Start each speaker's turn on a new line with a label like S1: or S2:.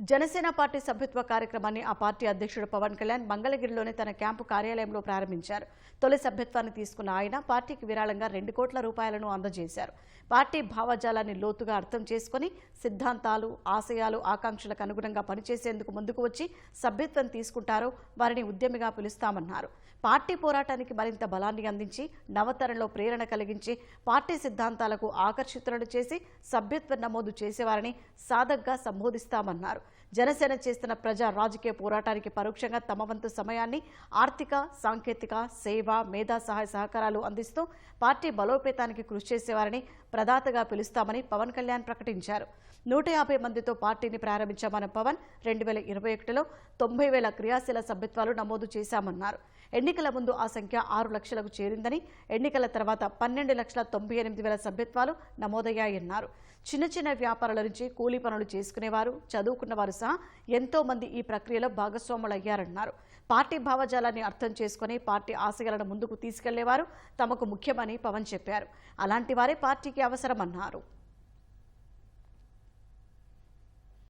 S1: Janasena party సభ్యత్వ కార్యక్రమాన్ని ఆ పార్టీ అధ్యక్షుడు పవన్ కళ్యాణ్ మంగళగిరిలోని తన క్యాంపు కార్యాలయంలో ప్రారంభించారు. తొలి సభ్యత్వాన్ని తీసుకున్న ఆయన పార్టీకి విరాళంగా 2 కోట్ల రూపాయలను అందజేశారు. పార్టీ భావజాలాన్ని లోతుగా అర్థం చేసుకుని సిద్ధాంతాలు, ఆశయాలు, ఆకాంక్షలకు అనుగుణంగా పనిచేసేందుకు ముందుకు వచ్చి సభ్యత్వం తీసుకుంటారో వారిని ఉద్యమిగా పిలుస్తామన్నారు. పార్టీ పోరాటానికి మరింత బలాన్ని అందించి నవతరంలో ప్రేరణ కలిగించి పార్టీ సిద్ధాంతాలకు ఆకర్షితులను చేసి సభ్యత్వ నమోదు చేసేవారిని సాధగ్గా సంబోధిస్తామన్నారు. జనసేన చేస్తున్న ప్రజా రాజకీయ పోరాటానికి పరోక్షంగా తమ వంతు సమయాన్ని ఆర్థిక, సాంకేతిక, సేవ, మేధా సహాయ సహకారాలు అందిస్తూ పార్టీ బలోపేతానికి కృషి చేసేవారిని ప్రదాతగా పిలుస్తామని పవన్ కళ్యాణ్ ప్రకటించారు. 150 మందితో పార్టీని ప్రారంభించామన్న పవన్ 2021లో 90,000 క్రియాశీల సభ్యత్వాలు నమోదు చేశామన్నారు. ఎన్నికల ముందు ఆ సంఖ్య 6 లక్షలకు చేరిందని, ఎన్నికల తర్వాత 12,98,000 సభ్యత్వాలు నమోదయ్యాయన్నారు. చిన్న చిన్న వ్యాపారాల నుంచి కూలీ పనులు చేసుకునేవారు, చదువుకున్నవారు సహా ఎంతో మంది ఈ ప్రక్రియలో భాగస్వాములయ్యారన్నారు. పార్టీ భావజాలాన్ని అర్థం చేసుకుని పార్టీ ఆశయాలను ముందుకు తీసుకెళ్లేవారు తమకు ముఖ్యమని పవన్ చెప్పారు. అలాంటి వారే పార్టీకి అవసరమన్నారు.